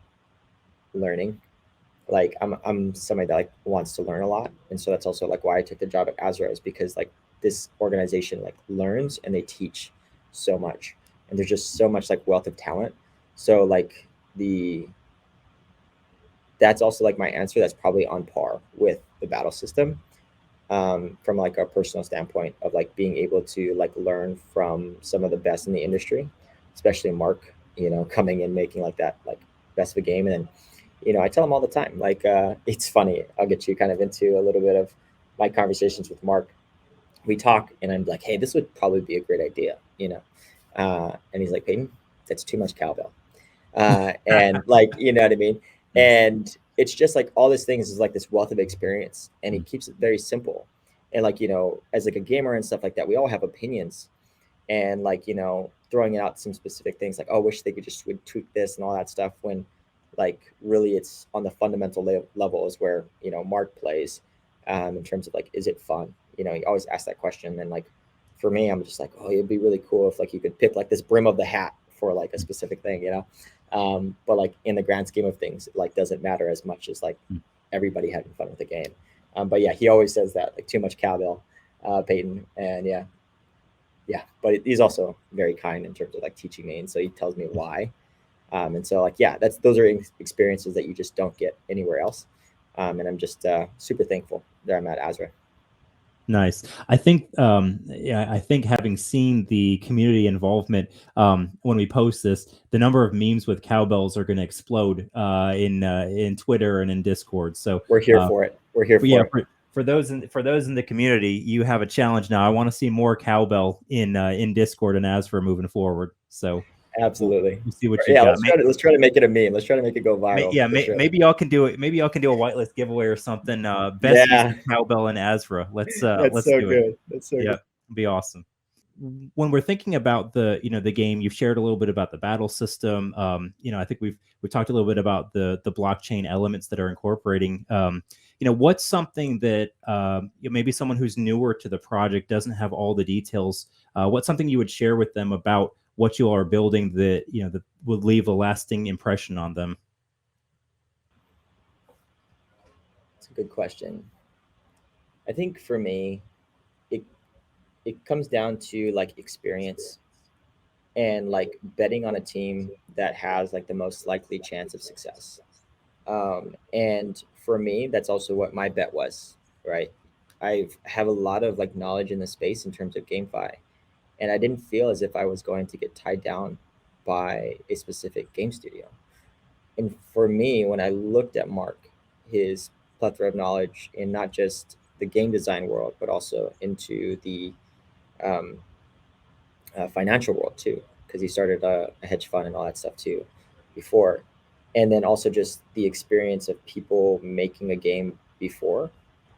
learning. Like I'm somebody that like wants to learn a lot, and so that's also like why I took the job at Azra is because like this organization like learns and they teach so much, and there's just so much like wealth of talent. So like the that's also like my answer. That's probably on par with the battle system, from like a personal standpoint of like being able to like learn from some of the best in the industry, especially Mark, coming in making like that like best of a game. And then, I tell him all the time, like it's funny. I'll get you kind of into a little bit of my conversations with Mark. We talk and I'm like, hey, this would probably be a great idea. And he's like, Payton, that's too much cowbell. And like what I mean. And it's just like all these things is like this wealth of experience, and he keeps it very simple. And like as like a gamer and stuff like that, we all have opinions, and like throwing out some specific things like, oh, wish they could just would tweak this and all that stuff, when like really it's on the fundamental level is where Mark plays, in terms of like, is it fun? You always ask that question. And like for me, I'm just like, oh, it'd be really cool if like you could pick like this brim of the hat for like a specific thing. But like in the grand scheme of things, it like doesn't matter as much as like everybody having fun with the game. But yeah, he always says that like too much cowbell, Payton. And yeah, yeah, but he's also very kind in terms of like teaching me, and so he tells me why. And so like yeah, those are experiences that you just don't get anywhere else. And I'm just super thankful that I'm at Azra. Nice. I think, yeah, I think having seen the community involvement, when we post this, the number of memes with cowbells are going to explode in Twitter and in Discord. So, We're here uh, for it. We're here yeah, for it. for those in the community, you have a challenge now. I want to see more cowbell in Discord and Azra moving forward. So, Absolutely. we'll see what you've Yeah, got. let's try to make it a meme. Let's try to make it go viral Yeah, for sure. maybe y'all can do it. Maybe y'all can do a whitelist giveaway or something. Best use Yeah, of cowbell and Azra. that's Let's so do it. good. That's so Yeah, good. it'd be awesome. When we're thinking about the the game, you've shared a little bit about the battle system. I think we talked a little bit about the blockchain elements that are incorporating. What's something that maybe someone who's newer to the project doesn't have all the details. What's something you would share with them about what you are building that that would leave a lasting impression on them? It's a good question. I think for me, it it comes down to like experience and like betting on a team that has like the most likely chance of success. And for me, that's also what my bet was, right? I have a lot of like knowledge in the space in terms of GameFi, and I didn't feel as if I was going to get tied down by a specific game studio. And for me, when I looked at Mark, his plethora of knowledge in not just the game design world, but also into the um, financial world too, because he started a hedge fund and all that stuff too before. And then also just the experience of people making a game before,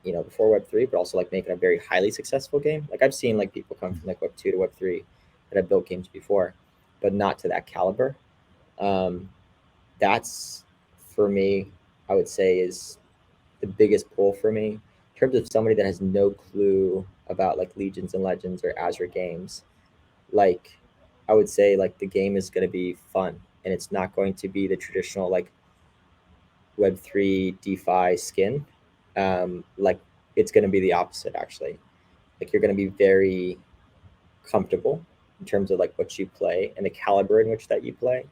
before Web3, but also like making a very highly successful game. Like I've seen like people come from like Web2 to Web3 that have built games before, but not to that caliber. Um, that's for me, I would say, is the biggest pull for me in terms of somebody that has no clue about like Legions and Legends or Azra Games. Like I would say like the game is going to be fun, and it's not going to be the traditional like Web3 DeFi skin. Like it's going to be the opposite actually. Like you're going to be very comfortable in terms of like what you play and the caliber in which that you play.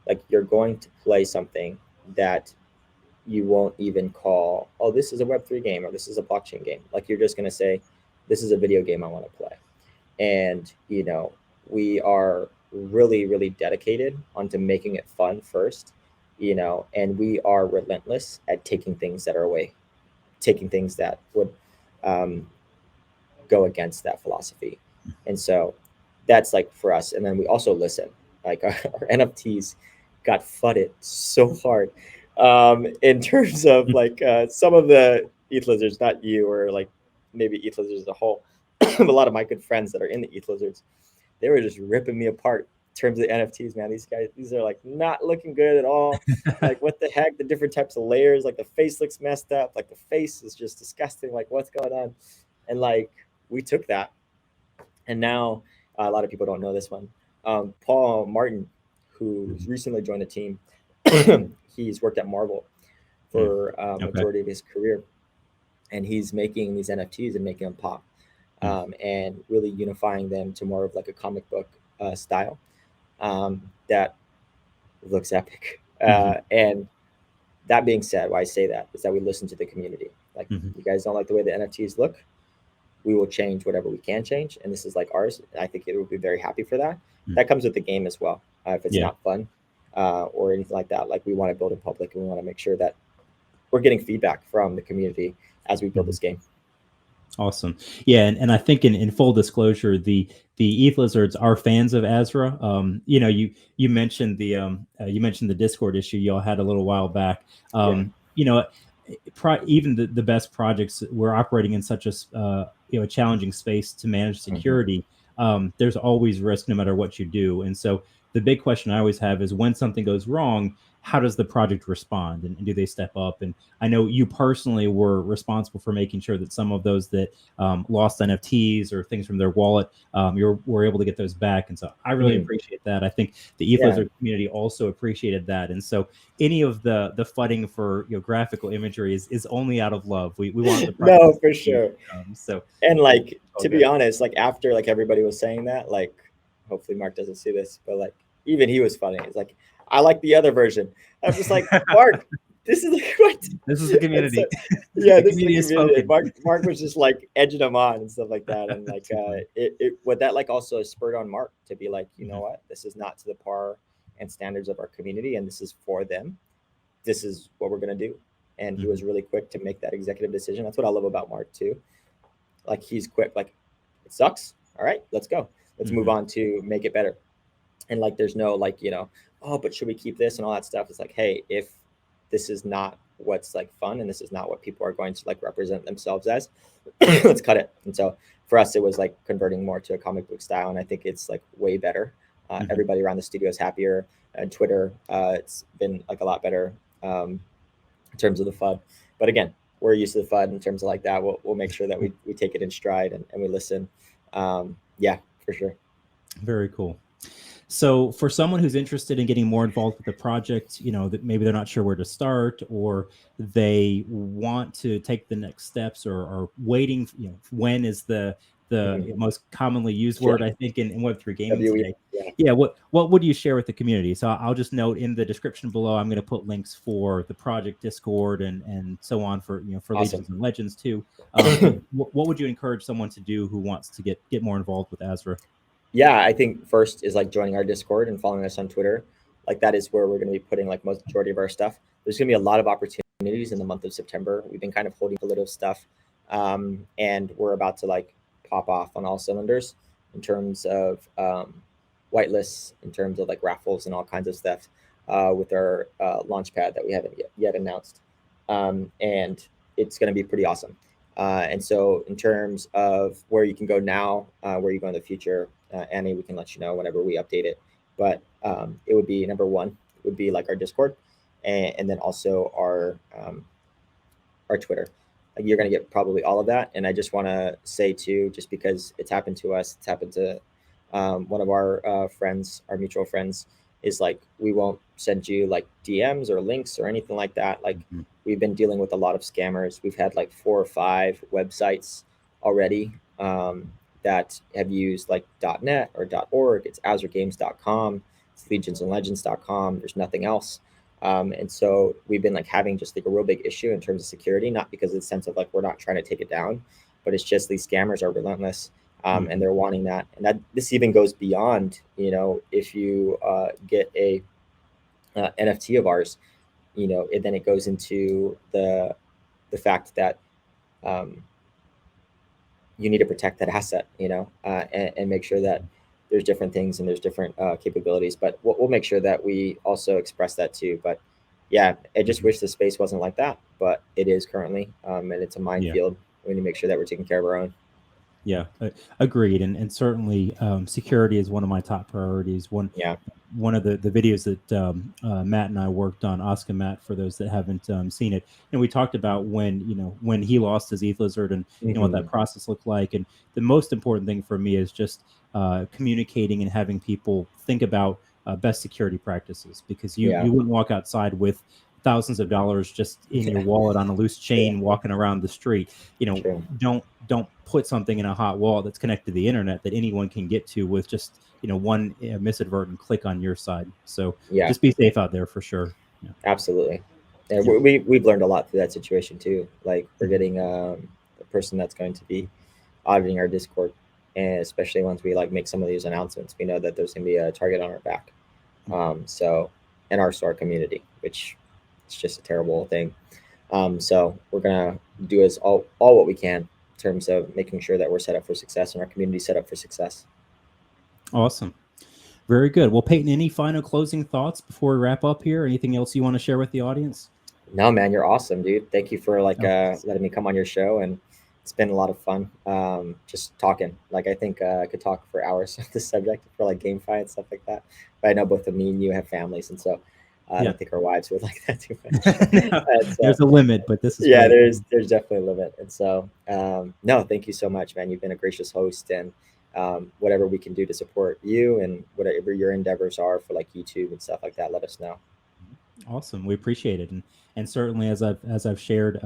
Like you're going to play something that you won't even call, oh, this is a Web3 game or this is a blockchain game. Like you're just going to say, this is a video game I want to play. And, we are really, really dedicated onto making it fun first, and we are relentless at taking things that are away, taking things that would um, go against that philosophy. And so that's like for us. And then we also listen. Like our NFTs got fudded so hard in terms of like some of the ETH lizards, not you or like maybe ETH lizards as a whole, a lot of my good friends that are in the ETH lizards, they were just ripping me apart in terms of the NFTs, man. These guys, these are like not looking good at all. Like what the heck? The different types of layers, like the face looks messed up, like the face is just disgusting. Like what's going on? And like we took that, and now a lot of people don't know this one. Paul Martin, who's recently joined the team, he's worked at Marvel Mm, for okay. majority of his career, and he's making these NFTs and making them pop, Mm, and really unifying them to more of like a comic book style that looks epic. mhm, And that being said, why I say that is that we listen to the community. Like, mhm. you guys don't like the way the NFTs look, we will change whatever we can change, and this is like ours. I think it will be very happy for that. Mm, That comes with the game as well. If it's yeah. not fun or anything like that, like we want to build in public, and we want to make sure that we're getting feedback from the community as we build Mhm. this game. Awesome. Yeah, and I think in full disclosure, the ETH lizards are fans of Azra. You mentioned you mentioned the Discord issue y'all had a little while back. Yeah. Even the best projects, we're operating in such a challenging space to manage Mhm. security. There's always risk no matter what you do, and so the big question I always have is when something goes wrong, how does the project respond, and do they step up? And I know you personally were responsible for making sure that some of those that lost NFTs or things from their wallet, you were able to get those back. And so I really Mm. appreciate that. I think the ETH Yeah. Lizard community also appreciated that. And so any of the fighting for graphical imagery is only out of love. We want the project No, to for succeed. sure. So And it's like all to be good. honest, like after like everybody was saying that, like hopefully Mark doesn't see this, but like even he was funny. It's like I like the other version. I'm just like Mark. this is like what? This is the And so, community. yeah, The this is the community has community. And spoken. Mark was just like edging them on and stuff like that. And like, Too funny. what that like also spurred on Mark to be like, you know Mhm. what, this is not to the par and standards of our community, and this is for them. This is what we're gonna do. And he Mhm. was really quick to make that executive decision. That's what I love about Mark too. Like he's quick. Like it sucks. All right, let's go. Let's move Mhm. on to make it better. And like there's no like, oh, but should we keep this and all that stuff. It's like, hey, if this is not what's like fun and this is not what people are going to like represent themselves as, let's cut it. And so for us it was like converting more to a comic book style, and I think it's like way better. Mhm. Everybody around the studio is happier, and Twitter, it's been like a lot better, in terms of the FUD. But again, we're used to the FUD in terms of like that. We'll make sure that we take it in stride, and we listen. Yeah, for sure. Very cool. So, for someone who's interested in getting more involved with the project, that maybe they're not sure where to start, or they want to take the next steps, or are waiting, when is the Mhm. most commonly used Yeah. word, I think, in Web3 gaming WE. today. Yeah. Yeah, what would you share with the community? So I'll just note in the description below, I'm going to put links for the project Discord and so on for for Awesome. Legions and Legends too. What would you encourage someone to do who wants to get more involved with Azra? Yeah, I think first is like joining our Discord and following us on Twitter. Like that is where we're going to be putting like most majority of our stuff. There's going to be a lot of opportunities in the month of September. We've been kind of holding a little stuff, and we're about to like pop off on all cylinders in terms of whitelists, in terms of like raffles and all kinds of stuff, with our launch pad that we haven't yet announced, and it's going to be pretty awesome. And so, in terms of where you can go now, where you go in the future, Annie, we can let you know whenever we update it. But it would be number one, would be like our Discord, and then also our Twitter. Like you're going to get probably all of that. And I just want to say too, just because it's happened to us, it's happened to one of our friends, our mutual friends, is like we won't send you like DMs or links or anything like that. Like Mhm. we've been dealing with a lot of scammers. We've had like 4 or 5 websites already, that have used like .net or .org. It's azragames.com. It's legionsandlegends.com. There's nothing else. And so we've been like having just like a real big issue in terms of security, not because of the sense of like we're not trying to take it down, but it's just these scammers are relentless, and Mhm. they're wanting that. And that this even goes beyond, if you get a NFT of ours, and then it goes into the fact that um, you need to protect that asset, and make sure that there's different things and there's different capabilities. But we'll make sure that we also express that too. But yeah, I just Mhm. wish the space wasn't like that, but it is currently, and it's a Yeah. minefield. We need to make sure that we're taking care of our own. Yeah, agreed, and certainly security is one of my top priorities. Yeah. One of the videos that Matt and I worked on, Oscar Matt, for those that haven't seen it, and we talked about when he lost his ETH lizard and what Hmm. that process looked like. And the most important thing for me is just communicating and having people think about best security practices, because you Yeah. you wouldn't walk outside with thousands of dollars just in your Yeah. wallet on a loose Yeah. chain walking around the street. True. Don't put something in a hot wallet that's connected to the internet that anyone can get to with just one misadvertent click on your side. So Yeah. just be safe out there for sure. Yeah. Absolutely. And Yeah. we've learned a lot through that situation too. Like we're Mhm. getting a person that's going to be auditing our Discord, and especially once we like make some of these announcements, we know that there's going to be a target on our back. Mhm. So, and our store community, which is just a terrible thing. So we're gonna do as all what we can in terms of making sure that we're set up for success and our community set up for success. Awesome. Very good. Well, Peyton, any final closing thoughts before we wrap up here? Anything else you want to share with the audience? No, man, you're awesome, dude. Thank you for like Oh, letting me come on your show, and it's been a lot of fun. Just talking. Like I think I could talk for hours on this subject for like GameFi and stuff like that. But I know both of me and you have families, and so I yeah. don't think our wives would like that too much. No, And so there's a limit, but this is yeah, great. there's definitely a limit. And so no, thank you so much, man. You've been a gracious host, and whatever we can do to support you and whatever your endeavors are for like YouTube and stuff like that, let us know. Awesome. We appreciate it. And certainly, as I've shared,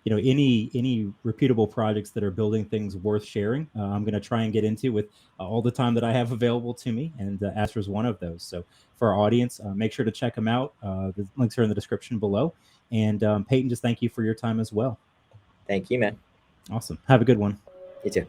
any reputable projects that are building things worth sharing, I'm going to try and get into with all the time that I have available to me, and Astra is one of those. So for our audience, make sure to check them out. The links are in the description below. And Payton, just thank you for your time as well. Thank you, man. Awesome. Have a good one. You too.